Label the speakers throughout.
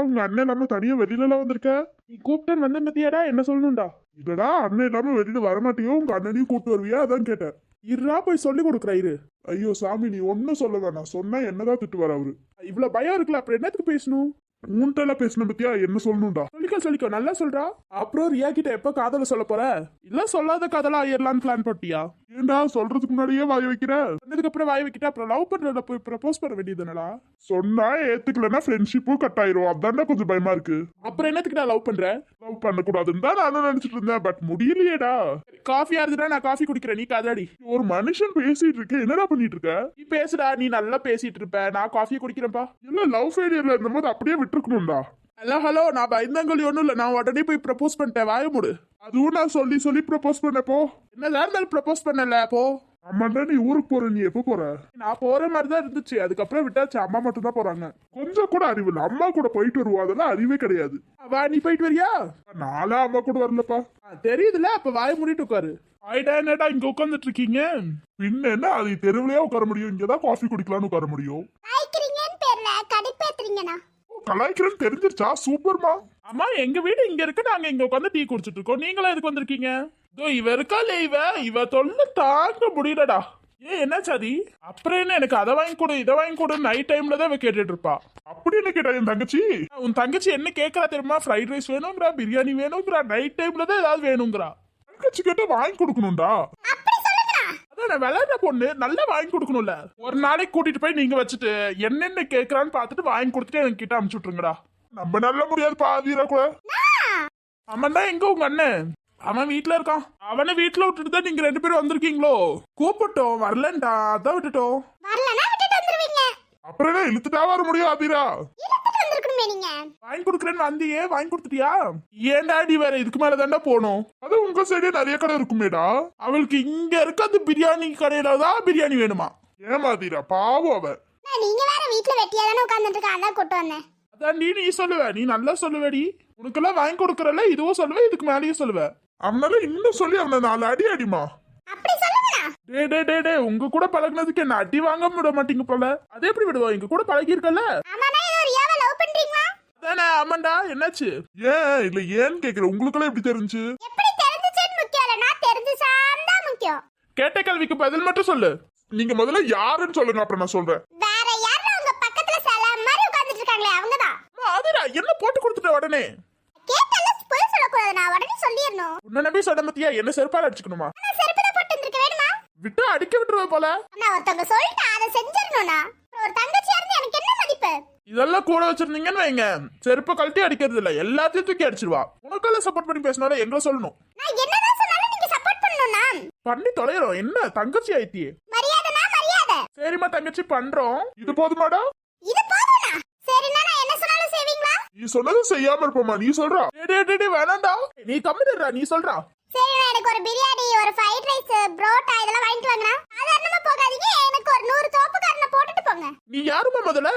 Speaker 1: உங்க அண்ணன் இல்லாம தனியா வெளியில எல்லாம் வந்திருக்க? நீ கூப்பிட்டேன்னு வந்த மத்தியாடா, என்ன சொல்லணும்டா? இல்லடா, அண்ணன் இல்லாம வெளியில வரமாட்டியோ, உங்க அண்ணனையும் கூப்பிட்டு வருவியா, அதான் கேட்டேன். இருடா, போய் சொல்லி கொடுக்குறா இரு. ஐயோ சாமி, நீ ஒன்னும் சொல்ல வேணாம், சொன்னா என்னதான் திட்டுவார் அவரு. இவ்வளவு பயம் இருக்குல்ல, அப்புறம் என்னத்துக்கு பேசணும்? உன்கிட்ட பேசணும் பத்தியா, என்ன சொல்லணும்டா? சொல்லிக்கோ நல்லா சொல்றா. அப்புறம் ரியா கிட்ட எப்ப காதல சொல்ல போற? இல்ல சொல்லாத காதலா ஆயிரலான்னு பிளான் போட்டியா? ஏன்டா சொல்றதுக்கு முன்னாடியே வாய வைக்கிற? சொன்னதுக்கு அப்புறம் வாய வைக்கிட்ட அப்புறம் லவ் பண்றத போய் ப்ரப்போஸ் பண்ண வேண்டியதுனடா. சொன்னா ஏத்துக்கலன்னா ஃப்ரெண்ட்ஷிப்பும் கட் ஆயிரும், அதான்டா கொஞ்சம் பயமா இருக்கு. அப்புறம் என்னத்துக்கு நான் லவ் பண்றேன்? லவ் பண்ண கூடாதுன்னு தான் நானும் நினைச்சிட்டு இருந்தேன், பட் முடியலையேடா. காஃபி ஆறுதுடா, நான் காஃபி குடிக்கிறேன், நீ காதாடி. ஒரு மனுஷன் பேசிட்டு இருக்க, என்னடா பண்ணிட்டு இருக்க? நீ பேசுடா, நீ நல்லா பேசிட்டு இருப்ப, நான் காஃபியை குடிக்கிறேன்ப்பா. இல்ல லவ் ஃபெயிலியர்ல இருந்த போது அப்படியே விட்டுருக்கணும்டா. ஹலோ, நான் பயந்தாங்கொழி ஒண்ணும் இல்ல, நான் உடனே போய் ப்ரப்போஸ் பண்ணிட்டேன், வாய மூடு. அதுவும் நான் சொல்லி ப்ரப்போஸ் பண்ணப்போ என்னதான் இருந்தாலும் ப்ரப்போஸ் பண்ணல போ. ஆமாண்டா, நீ ஊருக்கு போற, நீ எப்போ போற? நான் போற மாதிரிதான் இருந்துச்சு, அதுக்கப்புறம் விட்டாச்சு, அம்மா மட்டும் தான் போறாங்க. கொஞ்சம் கூட அறிவு இல்ல, அம்மா கூட போயிட்டு வருவா, அதெல்லாம் அறிவே கிடையாது. வா, நீ போயிட்டு வரியா? நாளா அம்மா கூட வரலப்பா. தெரியுதுல, அப்ப வாய மூடிட்டு உட்காரு. ஆயிடா, என்னடா இங்க உட்காந்துட்டு இருக்கீங்க? பின்ன என்ன, அது தெருவிலேயே உட்கார முடியும், இங்கதான் காஃபி குடிக்கலாம்னு உட்கார முடியும். கலாய்க்கிறேன்னு தெரிஞ்சிருச்சா? சூப்பர்மா. அம்மா, எங்க வீடு இங்க இருக்கு, நாங்க இங்க உட்காந்து டீ குடிச்சிட்டு இருக்கோம், நீங்களா எதுக்கு வந்திருக்கீங்க? இவ இருக்கா இல்ல, இவ தொல்லை தாங்க முடியலடா. ஏன் என்ன சாதி? அப்புறம் என்ன, எனக்கு அதை வாங்கி கொடு இதை வாங்கி கொடு நைட் டைம்ல தான் இவ கேட்டுட்டு இருப்பா. அப்படி என்ன கேட்டா என் தங்கச்சி? உன் தங்கச்சி என்ன கேட்கறா தெரியுமா? ஃப்ரைட் ரைஸ் வேணுங்கிறா, பிரியாணி வேணுங்கிறா, நைட் டைம்ல தான் ஏதாவது வேணுங்கிறா. தங்கச்சி கேட்டா வாங்கி கொடுக்கணும்டா. அதான் விளையாட பொண்ணு, நல்லா வாங்கி கொடுக்கணும்ல. ஒரு நாளைக்கு கூட்டிட்டு போய் நீங்க வச்சுட்டு என்னென்ன கேக்குறான்னு பாத்துட்டு வாங்கி கொடுத்துட்டு எனக்கு கிட்ட அனுப்பிச்சு விட்டுருங்கடா. நம்ம நல்ல முடியாது பாதீரா கூட. அவன் தான் எங்க உங்க அண்ணன்? அவன் வீட்டுல இருக்கான். அவனை வீட்டுல விட்டுட்டு தான் நீங்க 2 பேரும் வந்திருக்கீங்களோ? கூப்பிட்டோம், வரலன்டா, அதான் விட்டுட்டோம். அப்புறம் என்ன இழுத்துட்டா வர முடியும் ஆதிரா? வாங்கி கொடுக்குறேன்னு வந்தியே, வாங்கி கொடுத்துட்டியா? ஏன்டா நீ வேற இதுக்கு மேல தாண்டா போகணும்? அது உங்க சைடே நிறைய கடை இருக்குமேடா. அவளுக்கு இங்க இருக்க அந்த பிரியாணி கடையில தான் பிரியாணி வேணுமா? ஏமாதீரா, பாவம் அவ.
Speaker 2: நீங்க வேற வீட்ல வெட்டியா தான உட்கார்ந்துட்டு இருக்க, அதான் கூட்டி வந்தேன்.
Speaker 1: அதான் நீ சொல்லுவ, நீ நல்லா சொல்லுவடி. உனக்கெல்லாம் வாங்கி கொடுக்கறல, இதுவும் சொல்லுவ, இதுக்கு மேலேயும் சொல்லுவ. அவனால இன்னும் சொல்லி அவனை 4 அடி அடிமா.
Speaker 2: அப்படி சொல்லுங்கடா.
Speaker 1: டே உங்க கூட பழகுனதுக்கு என்ன அடி வாங்க விட மாட்டீங்க போல. அதே எப்படி விடுவா? எங்க கூட பழகி இருக்கல.
Speaker 2: ஆமாடா, ஏதோ ரியாவை லவ் பண்றீங்களா?
Speaker 1: அதானே. ஆமாண்டா, என்னாச்சு? ஏன் இல்ல ஏன்னு கேக்குற, உங்களுக்கெல்லாம் எப்படி தெரிஞ்சு?
Speaker 2: எப்படி தெரிஞ்சுச்சேன்னு முக்கியம் இல்ல, நான் தெரிஞ்சுச்சான் தான் முக்கியம்.
Speaker 1: கேட்ட கேள்விக்கு பதில் மட்டும் சொல்லு. நீங்க முதல்ல யாருன்னு சொல்லுங்க, அப்புறம் நான் சொல்றேன்.
Speaker 2: வேற யாரும் உங்க பக்கத்துல சலாம் மாதிரி உட்கார்ந்துட்டு இருக்காங்களே, அவங்கதான்.
Speaker 1: அதுடா, என்ன போட்டு கொடுத்துட்ட உடனே?
Speaker 2: கேட்டல போய் சொல்லக்கூடாது, நான் உடனே சொல்லிரணும்.
Speaker 1: உன்ன நம்பி சொன்ன மத்தியா, என்ன செருப்பால அடிச்சுக்கணுமா?
Speaker 2: நான் செருப்பு தான் போட்டு வந்திருக்க, வேணுமா?
Speaker 1: விட்டு அடிக்க விட்டுருவ போல.
Speaker 2: நான் ஒருத்தங்க சொல்லிட்டு அதை செஞ்சிரணும்னா ஒரு தங்கச்சியா இருந்து எனக்கு என்ன மதிப்பு?
Speaker 1: இதெல்லாம் கூட வச்சிருந்தீங்கன்னு வைங்க, செருப்பை கழட்டி அடிக்கிறது இல்ல, எல்லாத்தையும் தூக்கி அடிச்சிருவா. உனக்கெல்லாம் சப்போர்ட் பண்ணி பேசினால எங்களை சொல்லணும்.
Speaker 2: நான் என்னதான் சொன்னாலும் நீங்க சப்போர்ட் பண்ணணும்னா
Speaker 1: பண்ணி தொலைறோம். என்ன தங்கச்சி ஆயிட்டியே?
Speaker 2: மரியாதைனா மரியாதை.
Speaker 1: சரிம்மா தங்கச்சி, பண்றோம். இது போதுமாடா?
Speaker 2: இது போதும்னா சரினா நான் என்ன சொன்னாலும் செய்வீங்களா?
Speaker 1: நீ சொன்னது செய்யாம இருப்போமா? நீ சொல்றா. வேணாண்டா, நீ கம்மிடுறா, நீ சொல்றா.
Speaker 2: சரி, எனக்கு ஒரு பிரியாணி, ஒரு ஃப்ரைட் ரைஸ், புரோட்டா இதெல்லாம் வாங்கிட்டு வாங்கனா. சாதாரணமா போகாதீங்க, எனக்கு ஒரு 100 தோப்புக்காரனை போட்டுட்டு போங்க.
Speaker 1: நீ யாருமா முதல்ல?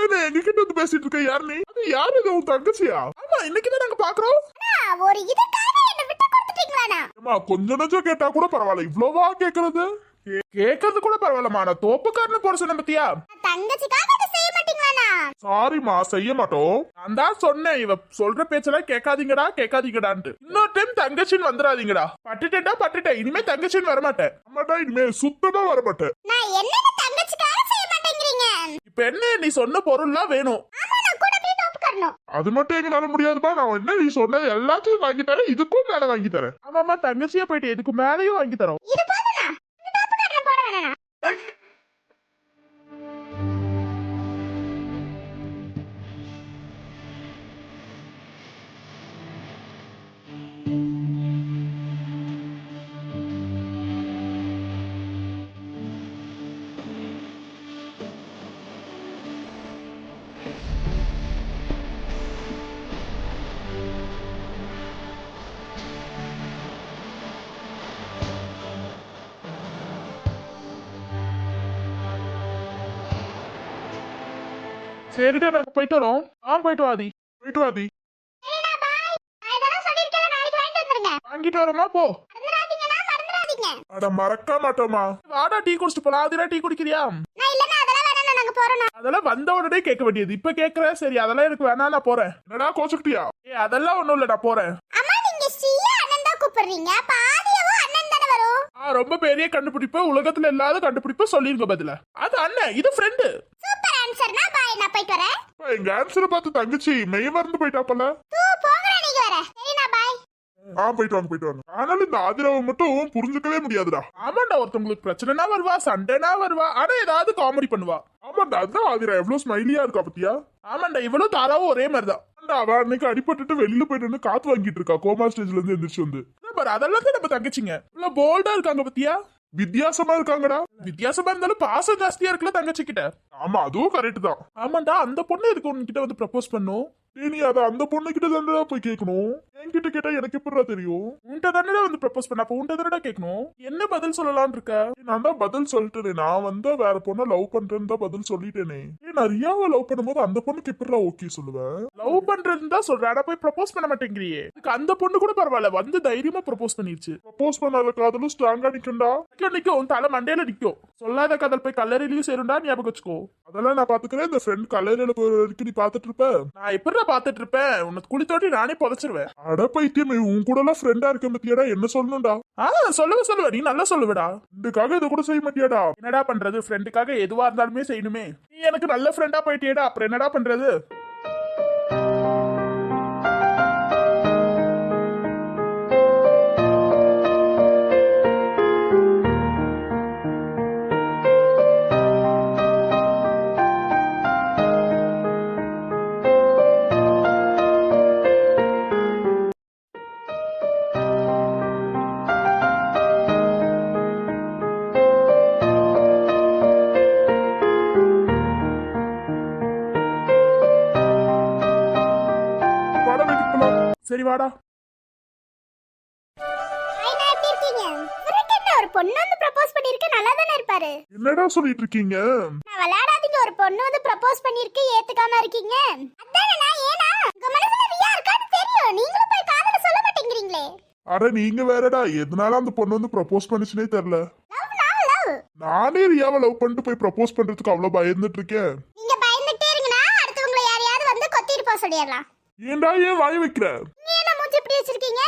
Speaker 1: அதான் எங்க கிட்ட வந்து பேசிட்டு இருக்க, யாரு நீ? அது யாரு? இது உன் தங்கச்சியா? ஆமா, இன்னைக்கு தான் நாங்க பாக்குறோம்.
Speaker 2: ஒரு இதுக்காக என்ன விட்டு கொடுத்துட்டீங்களானா?
Speaker 1: அம்மா, கொஞ்ச நஞ்சம் கேட்டா கூட பரவாயில்ல, இவ்வளவா கேக்குறது? கேக்குறது கூட பரவாயில்லமா, நான் தோப்புக்காரனை போட சொன்ன பத்தியா?
Speaker 2: தங்கச்சிக்காக அதை செய்ய மாட்டீங்களானா?
Speaker 1: சாரிமா, செய்ய மாட்டோம். நான் தான் சொன்னேன், இவ சொல்ற பேச்செல்லாம் கேட்காதீங்கடான்ட்டு. இன்னொரு டைம் தங்கச்சின்னு வந்துடாதீங்கடா. பட்டுட்டேன், இனிமே தங்கச்சின்னு வரமாட்டேன். ஆமாடா, இனிமே சுத்தமா வரமாட்டேன்.
Speaker 2: நான் என்னங்க தங்கச்சிக்காக செய்ய மாட்டேங்கிறீங்க?
Speaker 1: இப்ப என்ன, நீ சொன்ன பொருள்லாம் வேணும்.
Speaker 2: ஆமா, நான் கூட போய் தோப்புக்காரணும்.
Speaker 1: அது மட்டும் எங்களால முடியாதுப்பா. நான் என்ன நீ சொன்னது எல்லாத்தையும் வாங்கி தரேன், இதுக்கும் மேல வாங்கி தரேன். ஆமாமா, தங்கச்சியா போயிட்டு இதுக்கு மேலேயும் வாங்கி தரோம்.
Speaker 2: இது போதும்னா தோப்புக்காரனை போட வேணாம்.
Speaker 1: சரிடா, நாங்க போயிட்டு வரோம். போயிட்டு வாதி.
Speaker 2: சரிடா, பை. நான் இதெல்லாம் சொல்லிருக்கேன், நாளைக்கு வாங்கிட்டு வந்துருங்க.
Speaker 1: வாங்கிட்டு வரோமா, போ.
Speaker 2: மறந்துடாதீங்க.
Speaker 1: அட மறக்க மாட்டோமா. வாடா, டீ குடிச்சிட்டு போலாம். அதுடா, டீ குடிக்கிறியா?
Speaker 2: நான் இல்லனா அதெல்லாம் வேணாம், நாங்க போறோம்னா.
Speaker 1: அதெல்லாம் வந்த உடனே கேட்க வேண்டியது இப்ப கேக்குறேன். சரி அதெல்லாம் எனக்கு வேணா, நான் போறேன். என்னடா கோச்சுக்கிட்டியா? அதெல்லாம் ஒண்ணும் இல்ல, நான் போறேன்.
Speaker 2: அம்மா நீங்க ஸ்ரீயா அண்ணன் தான் கூப்பிடுறீங்க, அப்ப ஆதியாவும் அண்ணன் தானே வரும்.
Speaker 1: ரொம்ப பெரிய கண்டுபிடிப்பு, உலகத்துல இல்லாத கண்டுபிடிப்பு சொல்லிருங்க பதில. அது அண்ணன், இது ஃப்ரெண்டு.
Speaker 2: சூப்பர் ஆன்சர்னா பாய், நான் போயிட்டு வரேன்.
Speaker 1: எங்க ஆன்சரை பார்த்து தங்கச்சி மெய் மறந்து போயிட்டாப்பல.
Speaker 2: போங்கடா நீங்க வர. சரி நான் பாய்.
Speaker 1: போயிட்டு வாங்க. ஆனாலும் இந்த ஆதிராவை மட்டும் புரிஞ்சுக்கவே முடியாதுடா. ஆமாண்டா, ஒருத்தவங்களுக்கு பிரச்சனைனா வருவா, சண்டைனா வருவா, ஆனா ஏதாவது காமெடி பண்ணுவா. ஆமாண்டா, அதுதான் ஆதிரா எவ்வளவு ஸ்மைலியா இருக்கா பத்தியா? ஆமாண்டா, இவளும் தாராவும் ஒரே மாதிரிதான். அவ அன்னைக்கு அடிபட்டுட்டு வெளியில போயிட்டு காத்து வாங்கிட்டு இருக்கா, கோமா ஸ்டேஜ்ல இருந்து எந்திரிச்சு வந்து. அதெல்லாம் தான் நம்ம தங்கச்சிங்க இவ்வளவு போல்டா இருக்காங்க பத்தியா? வித்தியாசமா இருக்காங்கடா. வித்தியாசமா இருந்தாலும் பாசம் ஜாஸ்தியா இருக்குல்ல தங்கச்சி கிட்ட. ஆமா, அதுவும் கரெக்ட் தான். ஆமாண்டா, அந்த பொண்ணு எதுக்கு உன்கிட்ட வந்து ப்ரப்போஸ் பண்ணும்? நீ அத அந்த பொண்ணு கிட்ட தானடா போய் கேட்கணும். என்கிட்ட கேட்டா எனக்கு எப்படிடா தெரியும்? உன்கிட்ட தானடா வந்து ப்ரப்போஸ் பண்ண, அப்ப உன்கிட்ட தானடா கேட்கணும். என்ன பதில் சொல்லலாம்னு இருக்க? நான் தான் பதில் சொல்லிட்டேனே, நான் வந்து வேற பொண்ணை லவ் பண்றேன்னு தான் பதில் சொல்லிட்டேனே. நான் ரியாவை லவ் பண்ணும்போது அந்த பொண்ணுக்கு எப்படிடா ஓகே சொல்லுவேன்? லவ் பண்றதுன்னு தான் சொல்றேன், ஆனா போய் ப்ரப்போஸ் பண்ண மாட்டேங்கிறியே. அந்த பொண்ணு கூட பரவாயில்ல, வந்து தைரியமா ப்ரப்போஸ் பண்ணிருச்சு. ப்ரப்போஸ் பண்ணாத காதலும் ஸ்ட்ராங்கா நிக்கும்டா. நிக்கும், தலை மண்டையில நிக்கும். சொல்லாத காதல் போய் கல்லறையிலயும் சேரும்டா, ஞாபகம் வச்சுக்கோ. அதெல்லாம் நான் பாத்துக்கிறேன். இந்த ஃப்ரெண்ட் கல்லறையில போய் வரைக்கும் நீ பாத்துட்டு இருப்ப, நான் எப்படிடா பாத்துட்டு இருப்பேன்? உன்னை குளி தோட்டி நானே புதைச்சிருவேன். அட பைத்தியமே, உன் கூட எல்லாம் ஃப்ரெண்டா இருக்க பத்தியாடா, என்ன சொல்லணும்டா? சொல்லுவ, நீ நல்லா சொல்லுவடா. ஃப்ரெண்டுக்காக இதை கூட செய்ய மாட்டியாடா? என்னடா பண்றது, ஃப்ரெண்டுக்காக எதுவா இருந்தாலுமே செய்யணுமே. நீ எனக்கு நல்ல ஃப்ரெண்டா போயிட்டியடா, அப்புறம் என்னடா பண்றது? சரி வாடா.
Speaker 2: ஐனா எப்படி இருக்கீங்க? இவருக்கு என்ன ஒரு பொண்ணு வந்து ப்ரப்போஸ் பண்ணிருக்கு, நல்லா தானே இருப்பாரு.
Speaker 1: என்னடா சொல்லிட்டு இருக்கீங்க?
Speaker 2: நான் விளையாடாதீங்க, ஒரு பொண்ணு வந்து ப்ரப்போஸ் பண்ணிருக்கு, ஏத்துக்காம இருக்கீங்க. அதானே நான் ஏனா உங்க மனசுல ரியா இருக்கான்னு தெரியும், நீங்களும் போய் காதல சொல்ல மாட்டேங்கிறீங்களே.
Speaker 1: அட நீங்க வேறடா, எதனால அந்த பொண்ணு வந்து ப்ரப்போஸ் பண்ணிச்சுனே தெரியல.
Speaker 2: லவ்
Speaker 1: நானே ரியாவை லவ் பண்ணிட்டு போய் ப்ரப்போஸ் பண்றதுக்கு அவ்வளவு பயந்துட்டு இருக்கேன்.
Speaker 2: நீங்க பயந்துட்டே இருங்கனா அடுத்தவங்கள யாரையாவது வந்து கொத்திட்டு போக சொல்லிடலாம்.
Speaker 1: ஏன்டா ஏன் வாய் வைக்கிற?
Speaker 2: நீங்க மூஞ்சி இப்படி வச்சிருக்கீங்க?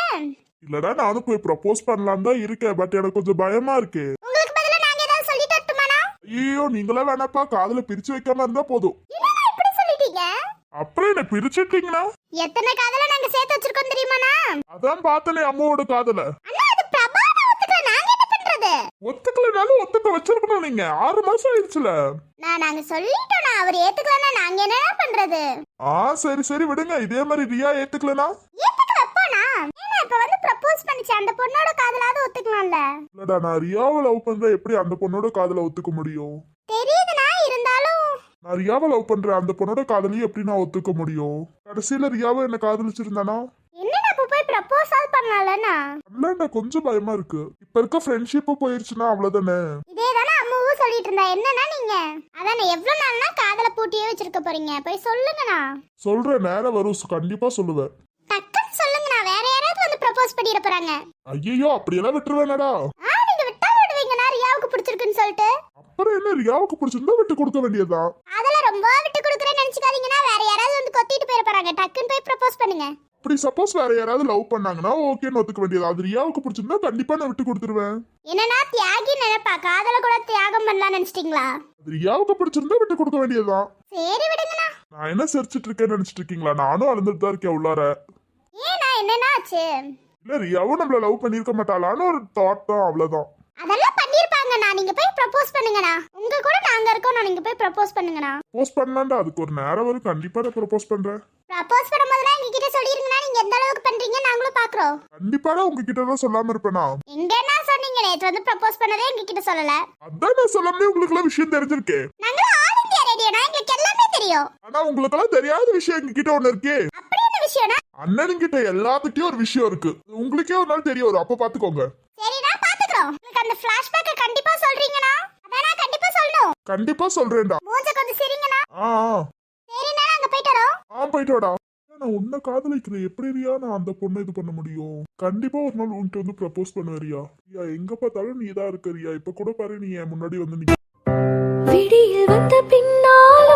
Speaker 1: இல்லடா, நானும் போய் ப்ரப்போஸ் பண்ணலாம் தான் இருக்கேன், பட் எனக்கு கொஞ்சம் பயமா இருக்கு.
Speaker 2: உங்களுக்கு பதிலா நாங்க ஏதாவது சொல்லி தட்டுமானா?
Speaker 1: ஐயோ, நீங்களா வேணாப்பா, காதுல பிரிச்சு வைக்காம இருந்தா போதும்.
Speaker 2: என்னடா இப்படி சொல்லிட்டீங்க?
Speaker 1: அப்புறம் என்ன பிரிச்சிட்டீங்கன்னா?
Speaker 2: எத்தனை காதல நாங்க சேர்த்து வச்சிருக்கோம் தெரியுமானா?
Speaker 1: அதான் பார்த்தனே அம்மாவோட காதல.
Speaker 2: அண்ணா அது பிரபான ஒத்துக்கல, நாங்க என்ன பண்றது?
Speaker 1: ஒத்துக்கலனாலும் ஒத்துக்க வச்சிருக்கணும். நீங்க 6 மாசம் ஆயிடுச்சுல.
Speaker 2: நாங்க சொல்லிட்டோம்னா, அவர் ஏத்துக்கலனா நாங்க என்ன பண்றது?
Speaker 1: சரி விடுங்க. இதே மாதிரி ரியா ஏத்துக்கலனா
Speaker 2: ஏத்துக்க வைப்போனா? ஏன்னா இப்ப வந்து ப்ரப்போஸ் பண்ணிச்சு, அந்த பொண்ணோட காதலாவது ஒத்துக்கலாம்ல.
Speaker 1: இல்லடா, நான் ரியாவை லவ் பண்றேன், எப்படி அந்த பொண்ணோட காதல ஒத்துக்க முடியும்?
Speaker 2: தெரியுதுனா, இருந்தாலும்
Speaker 1: நான் ரியாவை லவ் பண்றேன், அந்த பொண்ணோட காதலையும் எப்படி நான் ஒத்துக்க முடியும்? கடைசியில ரியாவை என்ன காதலிச்சிருந்தானா?
Speaker 2: என்னடா இப்ப போய் ப்ரப்போஸ் பண்ணலாம்லனா?
Speaker 1: இல்லடா, கொஞ்சம் பயமா இருக்கு. இப்ப இருக்க ஃப்ரெண்ட்ஷிப் போயிருச்சுன்னா அவ்வளவுதானே.
Speaker 2: இதேதானே அம்மாவும் சொல்லிட்டு இருந்தா. என்னன்னா நீங்க அதானே எவ்வளவு நாள்னா காதல பூட்டியே வச்சிருக்க போறீங்க? போய் சொல்லுங்கண்ணா.
Speaker 1: சொல்றேன், நேரம் வரும், கண்டிப்பா சொல்லுவேன்.
Speaker 2: டக்குன்னு சொல்லுங்கண்ணா, வேற யாராவது வந்து ப்ரப்போஸ் பண்ணிட போறாங்க.
Speaker 1: ஐயோ, அப்படியெல்லாம் விட்டுருவேனடா.
Speaker 2: நீங்க விட்டா விடுவீங்கண்ணா, ரியாவுக்கு பிடிச்சிருக்குன்னு சொல்லிட்டு.
Speaker 1: அப்புறம் என்ன, ரியாவுக்கு பிடிச்சிருந்தா விட்டு கொடுக்க வேண்டியதுதான்.
Speaker 2: அதெல்லாம் ரொம்ப விட்டு கொடுக்குறேன்னு நினைச்சுக்காதீங்கன்னா, வேற யாராவது வந்து கொத்திட்டு போயிட போறாங்க. டக்குன்னு போய் ப்ரப்போஸ் பண்ணுங்க.
Speaker 1: அப்படி சப்போஸ் வேற யாராவது லவ் பண்ணாங்கன்னா ஓகேன்னு ஒத்துக்க வேண்டியது. அது ரியாவுக்கு பிடிச்சிருந்தா கண்டிப்பா நான் விட்டு கொடுத்துருவேன்.
Speaker 2: என்னன்னா தியாகி நினைப்பா, காதல கூட தியாகம் பண்ணலாம் நினைச்சிட்டீங்களா?
Speaker 1: அது ரியாவுக்கு பிடிச்சிருந்தா விட்டு கொடுக்க வேண்டியதுதான்.
Speaker 2: சரி விடுங்கண்ணா.
Speaker 1: நான் என்ன சிரிச்சிட்டு இருக்கேன்னு நினைச்சிட்டு இருக்கீங்களா? நானும் அழுந்துட்டு தான் இருக்கேன் உள்ளார.
Speaker 2: ஏன்னா என்னன்னா ஆச்சு?
Speaker 1: இல்ல, ரியாவும் நம்மள லவ் பண்ணிருக்க மாட்டாளான்னு ஒரு தாட் தான், அவ்வளவுதான்.
Speaker 2: அதெல்லாம் பண்ணிருப்பாங்கண்ணா, நீங்க போய் ப்ரப்போஸ் பண்ணுங்கண்ணா. உங்க கூட நாங்க இருக்கோம், நீங்க போய் ப்ரப்போஸ் பண்ணுங்கண்ணா.
Speaker 1: ப்ரப்போஸ் பண்ணலாம்டா, அதுக்கு ஒரு நேரம் வரும், கண்டிப்பா நான் ப்ரப்போஸ் பண்றேன்.
Speaker 2: ப்ரப்போஸ் பண்ணும்போதுலாம் எங்ககிட்ட சொல்லிருங்கண்ணா, நீங்க எந்த அளவுக்கு பண்றீங்க நாங்களும் பாக்குறோம்.
Speaker 1: கண்டிப்பா உங்ககிட்ட தான் சொல்லாம இருப்பேனா?
Speaker 2: எங்கன்னா சொன்னீங்க, நேத்து வந்து ப்ரப்போஸ் பண்ணதே எங்ககிட்ட சொல்லல.
Speaker 1: அதான் நான் சொல்லாமலே உங்களுக்கு எல்லாம் விஷயம் தெரிஞ்சிருக்கே.
Speaker 2: நாங்க ஆல் இந்தியா ரேடியோனா, எங்களுக்கு எல்லாமே தெரியும்.
Speaker 1: ஆனா உங்களுக்கு எல்லாம் தெரியாத விஷயம் எங்ககிட்ட ஒண்ணு இருக்கே.
Speaker 2: அப்படி என்ன விஷயம்னா?
Speaker 1: அண்ணனுங்கிட்ட எல்லாத்துக்கிட்டயும் ஒரு விஷயம் இருக்கு, உங்களுக்கே ஒரு நாள் தெரிய வரும், அப்ப பாத்துக்கோங்க.
Speaker 2: சரிண்ணா, பாத்துக்கிறோம். உங்களுக்கு அந்த ஃபிளாஷ்பேக்க கண்டிப்பா சொல்றீங்கண்ணா? அதானா கண்டிப்பா சொல்லணும்.
Speaker 1: கண்டிப்பா சொல்றேன்டா.
Speaker 2: மூஞ்ச கொஞ்சம் சிரிங்கண்ணா. சரிண்ணா, நாங்க போயிட்டு வரோம்.
Speaker 1: போயிட்டு வாடா. நான் உன்னை காதலிக்கிறேன், எப்படி ரியா நான் அந்த பொண்ணை இது பண்ண முடியும்? கண்டிப்பா ஒரு நாள் உன்கிட்ட வந்து ப்ரப்போஸ் பண்ணுவேன் ரியா. எங்க பார்த்தாலும் நீ தான் இருக்க ரியா. இப்ப கூட பாரு, நீ என் முன்னாடி வந்து
Speaker 3: விடிய வந்த பின்னால்